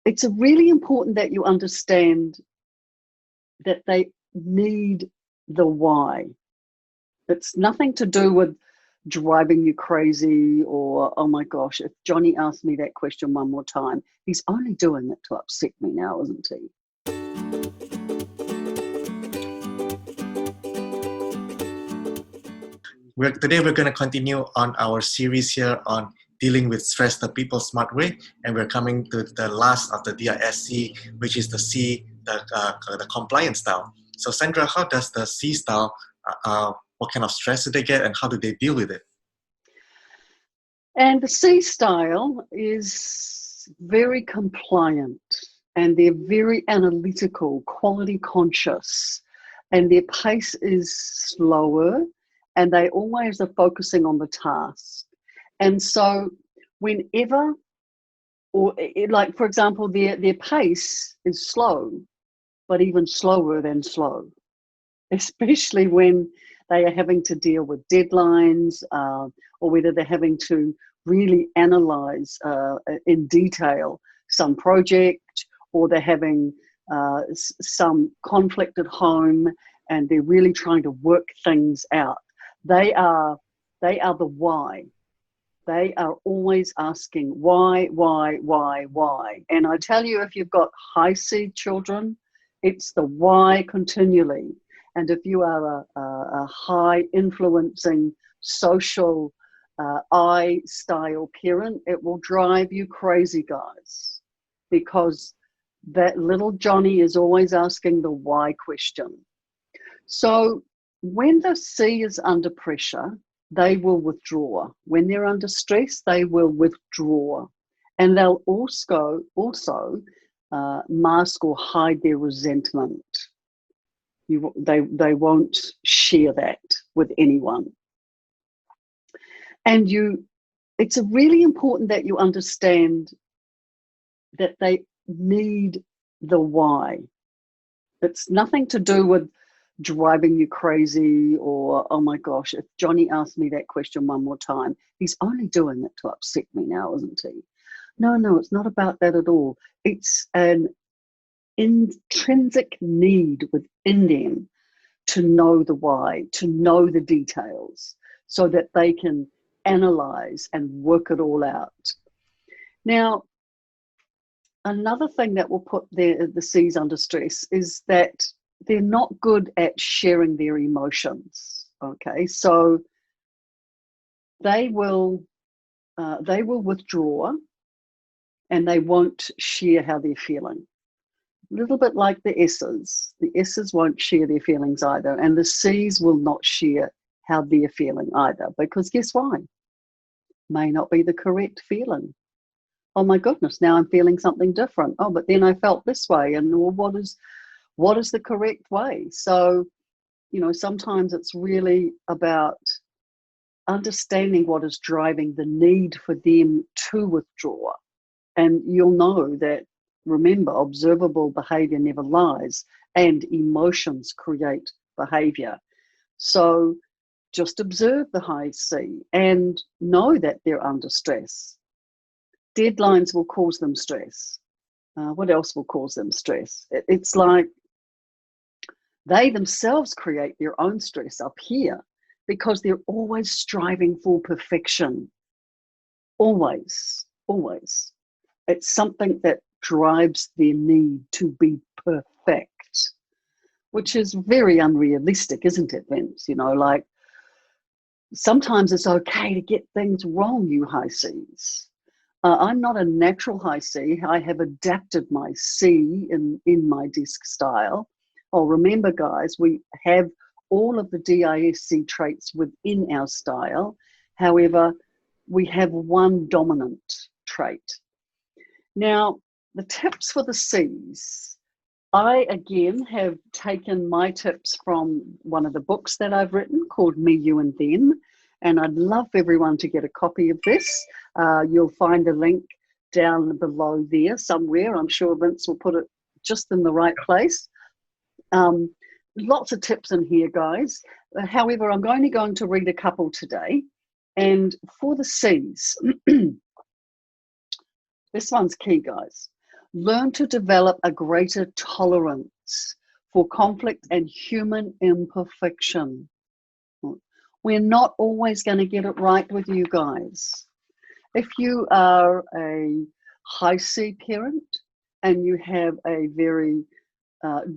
it's really important that you understand that they need the why. It's nothing to do with driving you crazy or, oh my gosh, if Johnny asked me that question one more time, he's only doing it to upset me now, isn't he? Today we're going to continue on our series here on dealing with stress the PeopleSmart way, and we're coming to the last of the DISC, which is the C, the compliance style. So Sandra, how does the C style, what kind of stress do they get and how do they deal with it? And the C style is very compliant, and they're very analytical, quality conscious, and their pace is slower, and they always are focusing on the task. And so whenever, or like for example, their pace is slow, but even slower than slow, especially when they are having to deal with deadlines, or whether they're having to really analyze in detail some project, or they're having some conflict at home and they're really trying to work things out. They are the why. They are always asking why. And I tell you, if you've got high C children, it's the why continually. And if you are a high influencing social I style parent, it will drive you crazy, guys, because that little Johnny is always asking the why question. So when the C is under pressure, they will withdraw. When they're under stress, they will withdraw. And they'll also mask or hide their resentment. They won't share that with anyone. And it's really important that you understand that they need the why. It's nothing to do with driving you crazy or, oh my gosh, if Johnny asked me that question one more time, he's only doing it to upset me now, isn't he? No, it's not about that at all. It's an intrinsic need within them to know the why, to know the details, so that they can analyze and work it all out. Now, another thing that will put the C's under stress is that they're not good at sharing their emotions. Okay, so they will withdraw and they won't share how they're feeling. A little bit like the S's. The S's won't share their feelings either, and the C's will not share how they're feeling either, because guess why? May not be the correct feeling. Oh my goodness, now I'm feeling something different. Oh, but then I felt this way, and what is the correct way? So, sometimes it's really about understanding what is driving the need for them to withdraw. And you'll know that, remember, observable behavior never lies, and emotions create behavior. So just observe the high C and know that they're under stress. Deadlines will cause them stress. What else will cause them stress? It's like they themselves create their own stress up here because they're always striving for perfection. Always. It's something that drives their need to be perfect, which is very unrealistic, isn't it, Vince? Like sometimes it's okay to get things wrong, you high Cs. I'm not a natural high C. I have adapted my C in my disc style. Oh, remember, guys, we have all of the DISC traits within our style. However, we have one dominant trait. Now, the tips for the Cs. I, again, have taken my tips from one of the books that I've written called Me, You and Them. And I'd love everyone to get a copy of this. You'll find a link down below there somewhere. I'm sure Vince will put it just in the right place. Lots of tips in here, guys. However, I'm only going to read a couple today. And for the Cs, this one's key, guys. Learn to develop a greater tolerance for conflict and human imperfection. We're not always going to get it right with you guys. If you are a high C parent and you have a very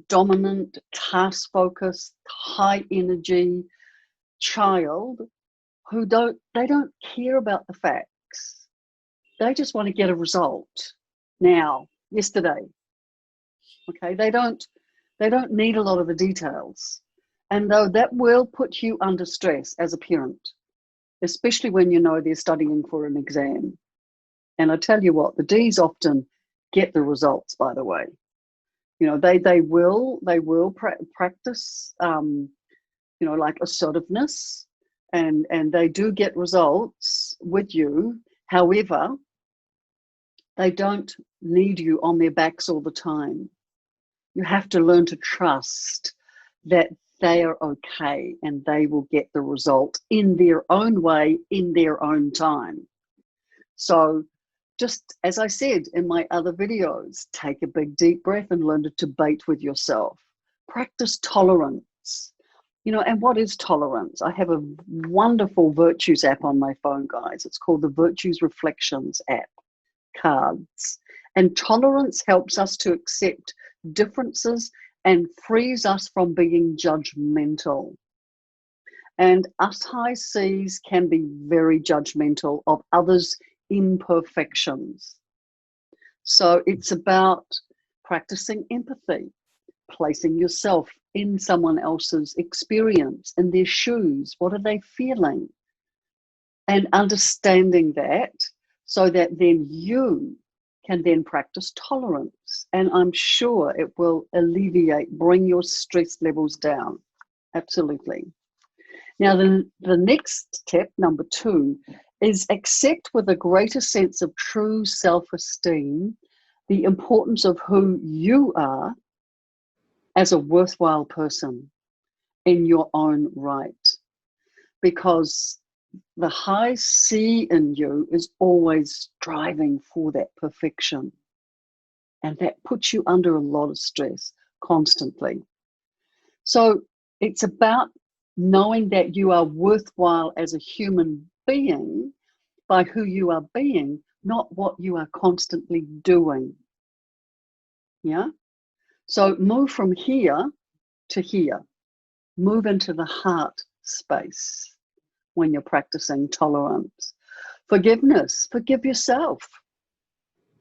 dominant, task-focused, high-energy child who don't care about the facts. They just want to get a result now, yesterday. Okay, they don't need a lot of the details. And though that will put you under stress as a parent, especially when you know they're studying for an exam. And I tell you what, the D's often get the results, by the way. You know, they will practice, like assertiveness, and they do get results with you. However, they don't need you on their backs all the time. You have to learn to trust that they are okay and they will get the result in their own way, in their own time. So just as I said in my other videos, take a big deep breath and learn to debate with yourself. Practice tolerance. And what is tolerance? I have a wonderful virtues app on my phone, guys. It's called the Virtues Reflections app, cards. And tolerance helps us to accept differences and frees us from being judgmental. And us high Cs can be very judgmental of others' imperfections. So it's about practicing empathy, placing yourself in someone else's experience, in their shoes. What are they feeling? And understanding that so that then you can then practice tolerance. And I'm sure it will bring your stress levels down. Absolutely. Now, the next tip, number 2, is accept with a greater sense of true self-esteem the importance of who you are as a worthwhile person in your own right. Because the high C in you is always striving for that perfection. And that puts you under a lot of stress constantly. So it's about knowing that you are worthwhile as a human being by who you are being, not what you are constantly doing. Yeah? So move from here to here. Move into the heart space when you're practicing tolerance. Forgiveness. Forgive yourself.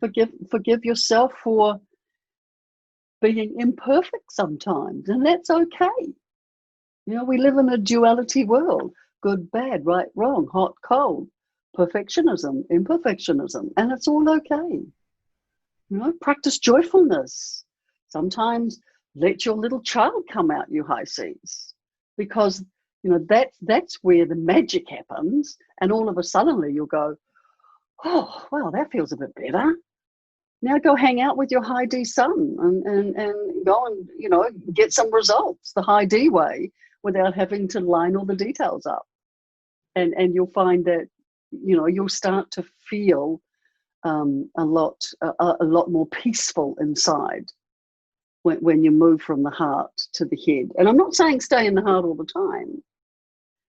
Forgive yourself for being imperfect sometimes, and that's okay. We live in a duality world. Good, bad, right, wrong, hot, cold, perfectionism, imperfectionism, and it's all okay. Practice joyfulness. Sometimes let your little child come out, you high Cs, because that's where the magic happens, and all of a sudden you'll go, oh, well, that feels a bit better. Now go hang out with your high D son and go and, get some results the high D way without having to line all the details up. And you'll find that, you'll start to feel a lot more peaceful inside when you move from the heart to the head. And I'm not saying stay in the heart all the time,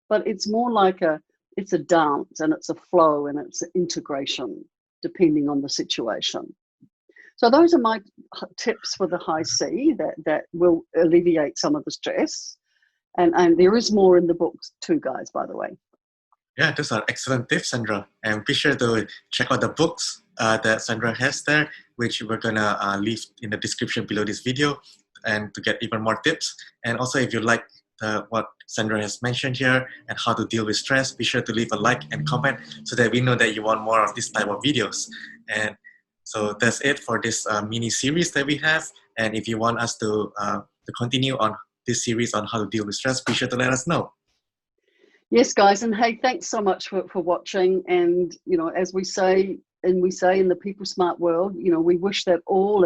but it's more like it's a dance, and it's a flow, and it's an integration depending on the situation. So those are my tips for the high C that will alleviate some of the stress. And there is more in the books too, guys, by the way. Yeah, those are excellent tips, Sandra. And be sure to check out the books that Sandra has there, which we're going to leave in the description below this video, and to get even more tips. And also, if you like what Sandra has mentioned here and how to deal with stress, be sure to leave a like and comment so that we know that you want more of this type of videos. And so that's it for this mini series that we have. And if you want us to continue on this series on how to deal with stress, be sure to let us know. Yes, guys, and hey, thanks so much for watching. And as we say in the PeopleSmart world, we wish that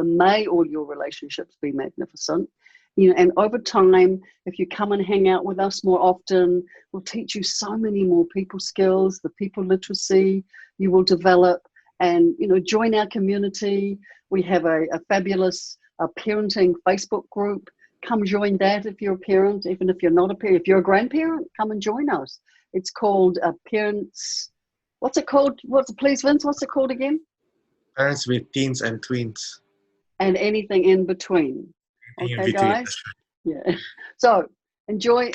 may all your relationships be magnificent. And over time, if you come and hang out with us more often, we'll teach you so many more people skills, the people literacy you will develop, and join our community. We have a fabulous parenting Facebook group. Come join that if you're a parent, even if you're not a parent. If you're a grandparent, come and join us. It's called Parents. What's it called? Please, Vince, what's it called again? Parents with Teens and Tweens. And anything in between. Anything Okay, in between. guys? Yeah. So enjoy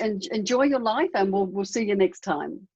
your life, and we'll see you next time.